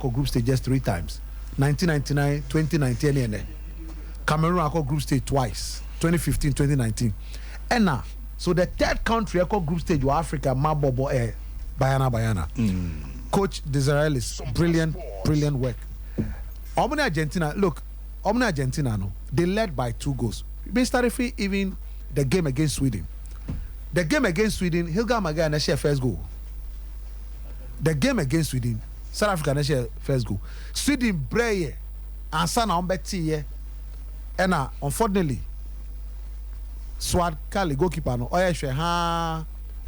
ako group stage just 3 times. 1999, 2019, and Cameroon ako group stage twice. 2015, 2019. And now, so the third country ako group stage was Africa, Mabobo Bayana. Coach Desirellis, brilliant work. Omni Argentina, look, Omni Argentina, no, they led by 2 goals. Mr. Referee, even the game against Sweden. The game against Sweden, Hilga Maga and share first goal. The game against Sweden, South Africa and share first goal. Sweden Breye and Sana Ombeti, and unfortunately, Swad Kali goalkeeper no,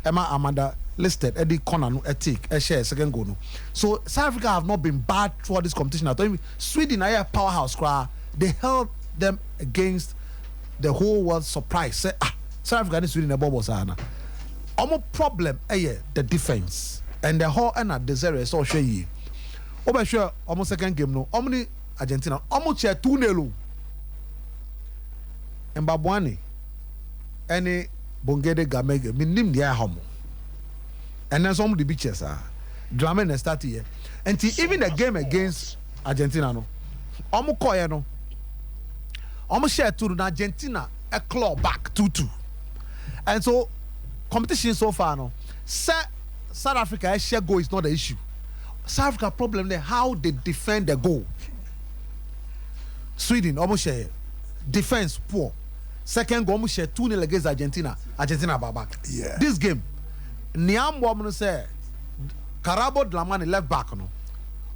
Emma Amanda listed Eddie Corner no etik share second goal no. So South Africa have not been bad throughout this competition at all. Sweden are a powerhouse cry. They held them against the whole world surprise. Say South Africa and Sweden above us ana. Omo problem the defense and the whole and Desiree so share ye. Oba sure almost second game no. Omni Argentina almost share 2-0. Mbabwani any Bongede Gamege minim dia homo. And then some of the beaches are drama start here. And even the game against Argentina no. Omo koye no. Omo share to Argentina a claw back 2-2. And so competition so far no. South Africa share goal is not the issue. South Africa problem there how they defend the goal. Sweden almost share defense poor. Second goal almost share 2-0 against Argentina. Argentina back. Yeah. This game, Niam woman say Karabo Dlamani left back no.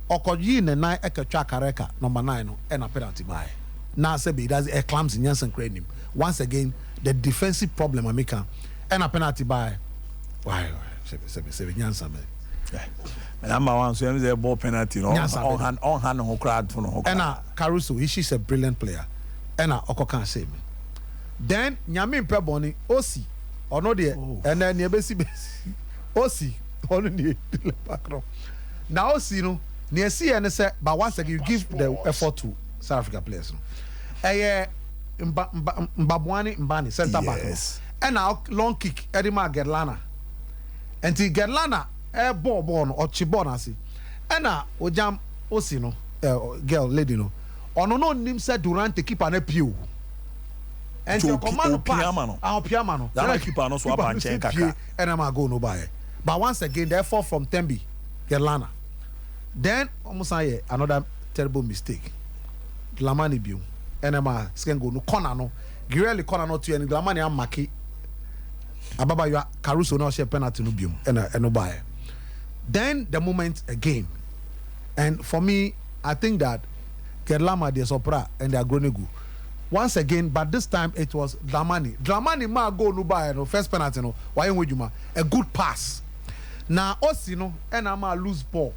Okoyi ne 9 eketwa Kareka number 9 no and a penalty by. Now say be does a clumsy Nyansen crane. Once again, the defensive problem America and a penalty by. Why? Say Nyansen. And I'm one so the ball penalty no on hand no crowd for no. And Caruso, she's a brilliant player. And Okokan say me. Then Nyamin Peboni Osi or no there and then Yabesi Osi only background. Now Osi no near see and say but once again you give the effort to South Africa players. Mbabwani Mbani center back. And now long kick Edima Gerlana. And the Gerlana ball or Chibona see. And now Ojam Osi no girl lady no. Ono no nim said Durant to keep an appeal. And your command pass our piano. That keeper no swap and check and I'm go no buy. But once again, therefore from Tembi, Gerlana. Then almost another terrible mistake. Glamani biu. And I'm second go no corner no. Girelli corner no to and Glamani am Maki. Ababa you Caruso no share penalty no biu and no buy. Then the moment again. And for me, I think that Gerlama de Sopra and the Agronigu. Once again, but this time it was Dlamani. Dlamani ma go no buy no first penalty no. Why would you ma a good pass? Now Osi no and ama lose ball.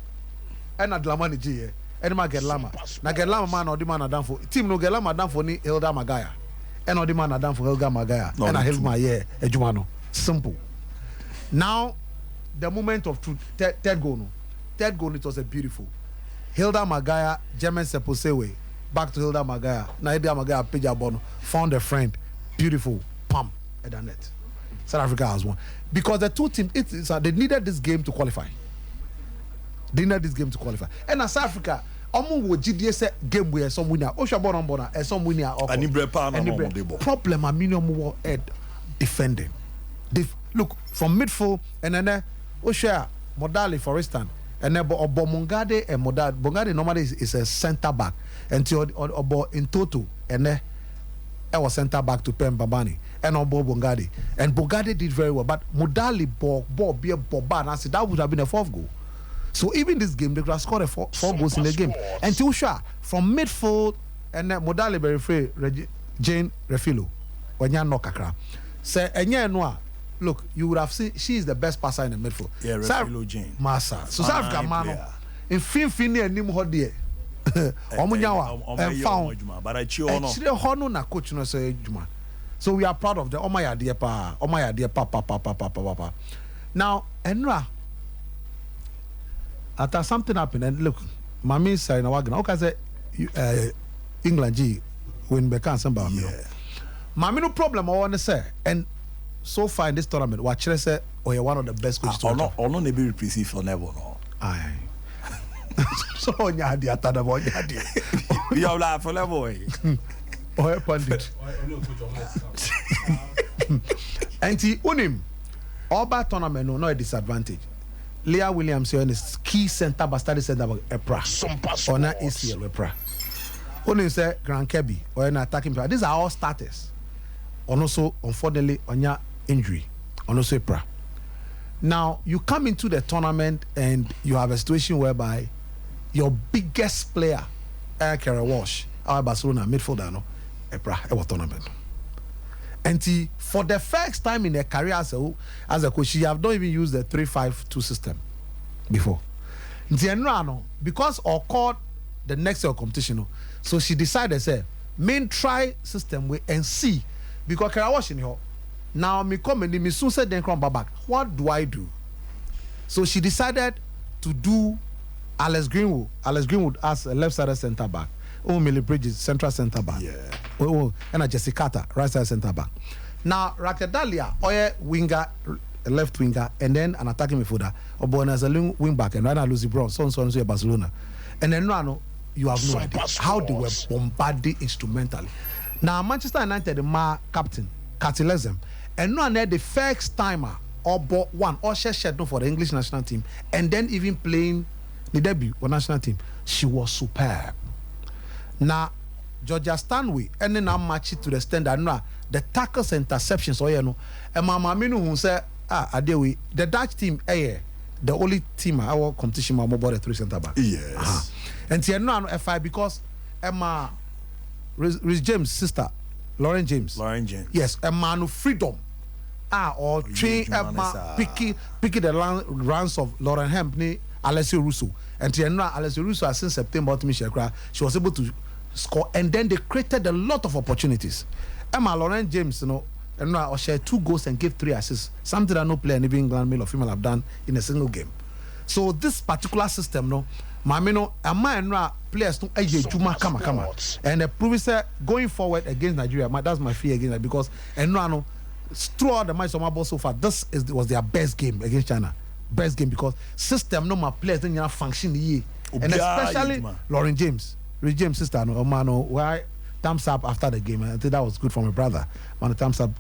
And Dlamani G and ma Gerlama. Na Gerlama man or the man done for team no Gerlama done for ni Hilda Magaya. And or the man done for Hilda Magaya. And I help my Ejumano. Simple. Now the moment of truth, third goal no. Third goal it was a beautiful. Hilda Magaya, German Seposewe. Back to Hilda Magaya. Now Hilda Magaya Peja Bono found a friend. Beautiful. Pam at the net. South Africa has won. Because the two teams, they needed this game to qualify. And as South Africa, would GDS game where some winner, Oshabon and some winner. Problem, minimum defending. Look, from midfield and then Osha Modali, for instance. And then Bongade and Modad. Bongade normally is a center back. Until in total, and then I was center back to Pem Babani and Obo Bongade. And Bongade did very well. But Modali ball be a boban. I said that would have been a 4th goal. So even this game, they could have scored four goals in the game. And Tusha from midfield and then Modali very free Jane Refilo. When you knock a say and noa. Look, you would have seen she is the best passer in the midfield. Yeah, Refilo Jane. Massa. So South Africa man in Finfini and Nim Hodie. Omunyawa and found. But I chill on. Actually, Hono na coach no say Juma. So we are proud of the Omaya dear pa. Now, Enra. After something happened, and look, Mami say na wagon. Okay, say England G win Bekan Samba. Yeah. Mami no problem. I want to say and. So far in this tournament, what say, oh, you're one of the best coaches. Or not, never receive for never. No. Aye. So onyadi atada onyadi. You laugh for the boy. Oh, pandit. Anti unim. Oba tournament no a disadvantage. Leah Williams here is key center but study center EPRA. SOMPA or not ACL EPRA. Unim say Grand Kebbi or an attacking player. These are all starters. And also unfortunately on your injury. And also EPRA. Now you come into the tournament and you have a situation whereby your biggest player, Kerry Walsh, our Barcelona midfielder, no, EPRA tournament. And for the first time in their career as a coach, she have not even used the 3-5-2 system before. Because or called the next year competition, so she decided say main try system way and see because Kerry Walsh in here. Now me come and me soon said then come back. What do I do? So she decided to do Alex Greenwood as a left-sided centre back. Millie Bridges, central centre back. Yeah. And Jessica Carter, right side centre back. Now Rakedalia, winger, left winger, and then an attacking midfielder. Or as a wing back, and right now Lucy Brown, so Barcelona. And then no, you have no idea how they were bombarded instrumentally. Now Manchester United, the captain, Catilesm, and no the first timer or one or schedule for the English national team, and then even playing the debut for national team. She was superb. Now, Georgia Stanley, and then I match it to the standard. Now, the tackles and interceptions, and Mama Minu who said, Adewi, the Dutch team, the only team our competition, my mobile 3 centre back. Yes. And Tiano F5 because Emma Rhys James' sister, Lauren James. Yes, Emma no freedom. Or train Emma picky the runs of Lauren Hempney, Alessio Russo. And Tiano Alessio Russo since September she was able to score, and then they created a lot of opportunities. Emma Lauren James, and I share 2 goals and gave 3 assists, something that no player in England, male or female, have done in a single game. So this particular system, Emma players no juma kama, and the previous going forward against Nigeria, that's my fear against that because throughout the match so far, was their best game against China. Best game because system no my players didn't function and especially Lauren James. Rhys James' sister, why thumbs up after the game. I think that was good for my brother. Man, thumbs up.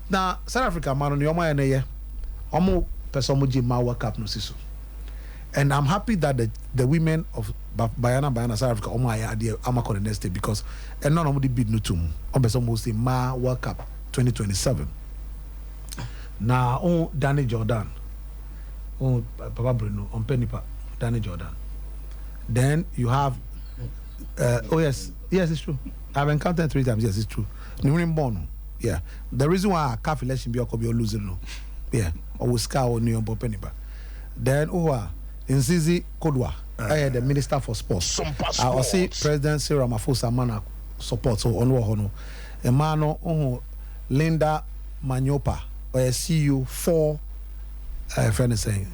Now, South Africa, man, on World Cup no siso. And I'm happy that the women of Bayana South Africa I'm the next day because and none of the bid no tum. Almost Ma World Cup 2027. Now, Danny Jordan, Papa Bruno, on Pennipa, Danny Jordan. Then you have. Yes, it's true. I've encountered 3 times. Yes, it's true. Yeah. The reason why I can't election be losing no. Yeah. Or we scar or New York. Then Nzizi Kodwa, the Minister for Sports. I will see President Cyril Ramaphosa Mana support so on Hono. Emano Linda Manyopa or CEO for friend is saying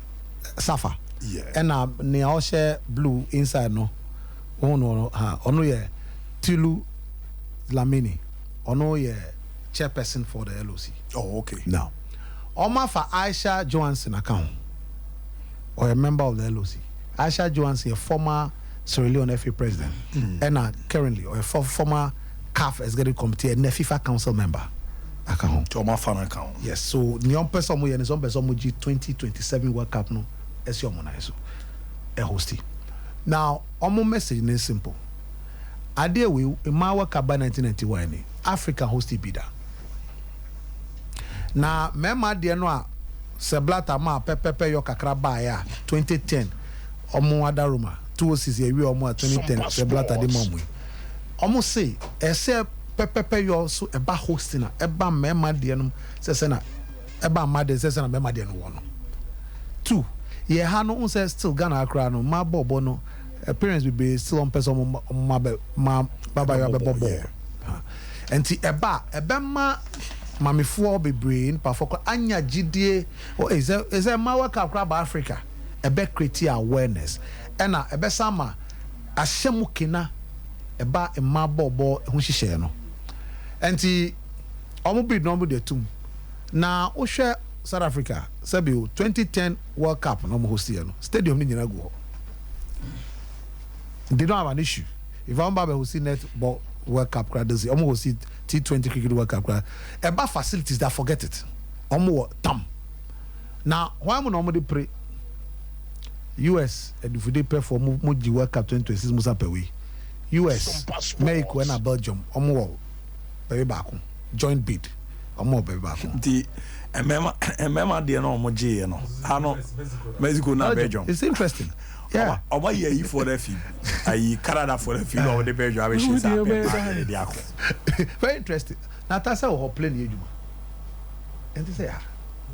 Safa. Yeah. And Neoshe Blue inside no. Ono ye Tulu Lamini. Ono ye chairperson for the LOC. Oh, okay. Now, Oma for Aisha Johansson account or a member of the LOC. Aisha Johansson, a former Sierra Leone FA president, and currently or a former CAF executive committee and a FIFA council member. Account. Oma fan account. Yes. So Nyon person mo ye ni person mo 2027 World Cup no. Esi omo na eso. A hostie. Now, our message is simple. Idea we in my World Cup by 1991, Africa hosted bidder. Now, member dear no Seblata ma pepe yo kakra ba ya 2010. Omo adaruma 206 ye we omo 2010 Seblata de mamu. Omo say ese pepe yo so eba hosting na eba member dear no se na eba made se na member dear no wono. 2 ye ha no say still Ghana akra no ma bobo no appearance be still on person ma baba yo bobo enti eba ma mamifo be brain pa for anya gidie o is ma work akra ba Africa ebe create awareness ena ebe sama ahyemu kena eba ma bobo ho hihye no enti omo bid no mo de tum na o hwe South Africa, Sabio 2010 World Cup no host here no. Stadium ni nyina go. They don't have an issue. If I'm Baba who see netball World Cup crowd, they almost will see T20 cricket World Cup crowd. About facilities that forget it. Almost tam. Now, why am I normally pray? US and if they pay for Muji World Cup 2026 musa per way. US, Mexico and Belgium, almost very back. Joint bid. Almost very back. The remember the no Muji, you know. I know Mexico na Belgium. It's interesting. Yeah. Over here for the film. I Canada for the film of the Belgium. Very interesting. Now that's how we play you. And they say,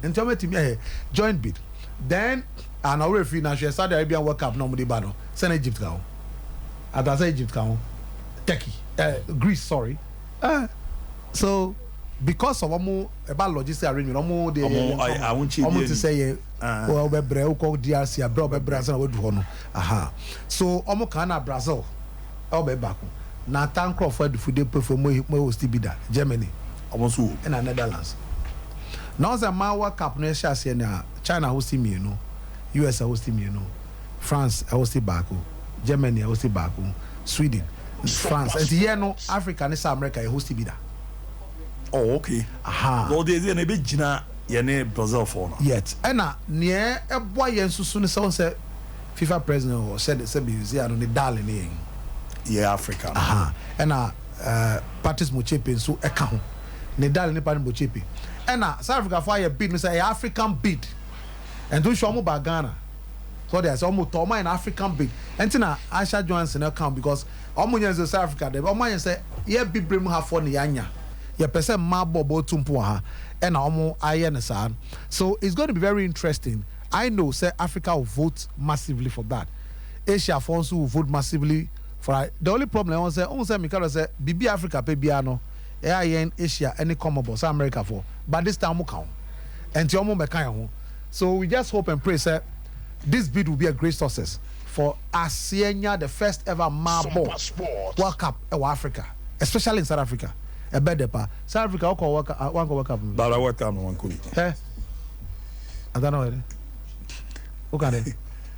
and tell me to me, joint bid. Then, and our free national Saudi Arabian World Cup normally bano. Send Egypt go. At I say Egypt go. Turkey, Greece, sorry. So because of about logistic arrangement, I won't cheat. To say, well, we call DRC, we Brazil, we do aha. So Canada, Brazil, I'll be back. Now, thank you for the food perform. We still be there. Germany, almost and the Netherlands. Now the World Cup nation say na China hosting me, you know, US hosting me, you know, France hosting back, Germany hosting back, Sweden, France, and here no Africa and South America hosting be there. Oh, okay. Aha. Well, there's a bit Gina, yene Brazil for now. Yet, and near a boy and so soon as someone said FIFA president or said I don't need darling. Yeah, Africa. Aha. And Patrice Motsepe so account. Ne darling ne Patrice Motsepe. And South Africa for a bid, say African bid. And do show me by Ghana. So there's almost an African bid. And now Aisha Johnson account because almost in South Africa, they almost say, yeah, be bring her for the Yanya. Yeah, person Mabo Tumpuha and almost Ayan. So it's going to be very interesting. I know, say Africa will vote massively for that. Asia also will vote massively for it. The only problem I want to say, Mikado say, BB Africa pay biano. Asia any common South America for but this time count and so we just hope and pray sir this bid will be a great success for Asare, the first ever marble World Cup in Africa, especially in South Africa. A better part South Africa World Cup but I work time one could I don't know okay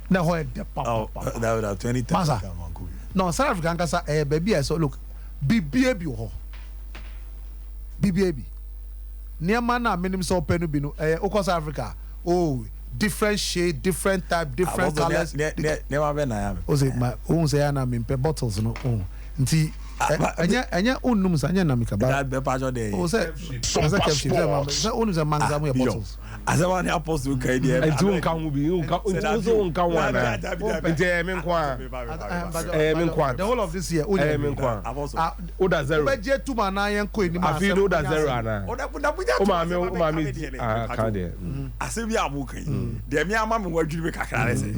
now that would have 20 times no South Africa can say baby so look BBAB BBAB. Near mana minimum so penu binu South Africa. Oh, different shade, different type, different colors. Never been I am. Ose my own say na me pe bottles no. Nti anya onum sa anya na me ka ba. That be part of the. O say caption say onum say manga mo bottles. As I want to apostle kai dia. I do kan be you kan one. Nti me nkwa. Me nkwa. The whole of this year me nkwa. Oda zero. Be je tu mana yen ko ni ma. Afi oda zero ana. O ma me kan dia. Asebi amukan. De me ama me wadwiri be kakra say.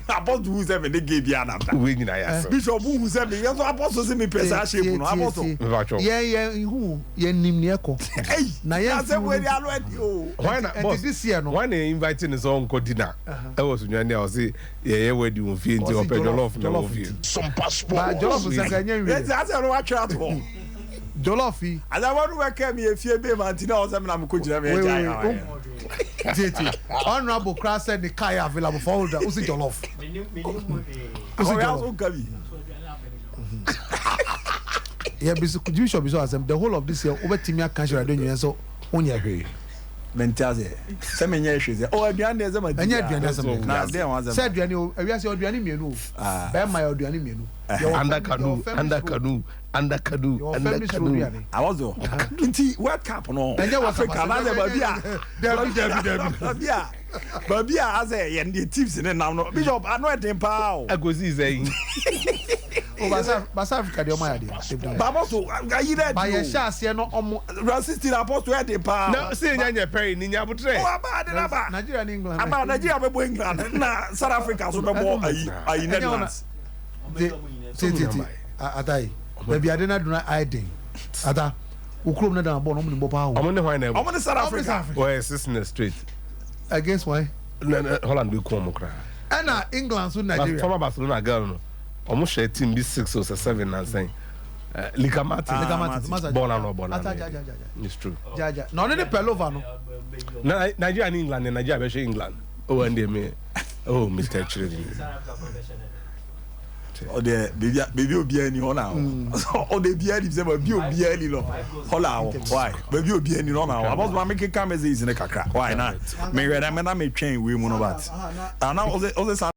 Apostle who say me dey give bia na. We nyina ya. Bishop who say me yes apostle say me pesa shape no apostle. Yeah who ye nim ne ekọ. Na ye say we dey already o. And this year no. When they inviting his own dinner, I was when I say yeah we do fit into open jollof no fit. SOMPA But jollof is anya yes that's no watch out for. Jollof. As I want to work me if you be man tina o say na me ko jira me jai. Titi. Honorable class said the car available for order. Who's jollof? Yeah, because you should be so as the whole of this year over Timia Kanshira doing so on your way. Mentaze. Some in years. Oh, Adrian, there's a man. And yet, Adrian, said Daniel, I guess you're doing me. Bear my Adrian menu. Under canoe. I was World Cup no. And there was Africa. Babia as a and the tips in now. Bishop, I know it in power. I go see saying. South Africa, the Omaya. Baboso, I hear that. By a chassis, no, Rassistin apostle at the power. No, see, you're paying in your portrait. About Nigeria and England. About Nigeria, England. Nah, South Africa, so more are in Netherlands. Atai, maybe I didn't do anything. Ata, Ukrum na born on the power. I'm on the wine. I'm on the South Africa. Why is in the street? Against why? Holland will come cry. And England soon Nigeria. Former Barcelona girl. Almost a team be 6 or 7 and saying Likamati born and born. It's true. No, only Pelova no. Nigeria and England and Nigeria England. Oh, and they may. Oh, Mr. Children. or the baby will be any honor or the beer is ever be any law. Why? Baby will be any honor. I was one making cameras in a crack. Why not? May I may train women about. And now all the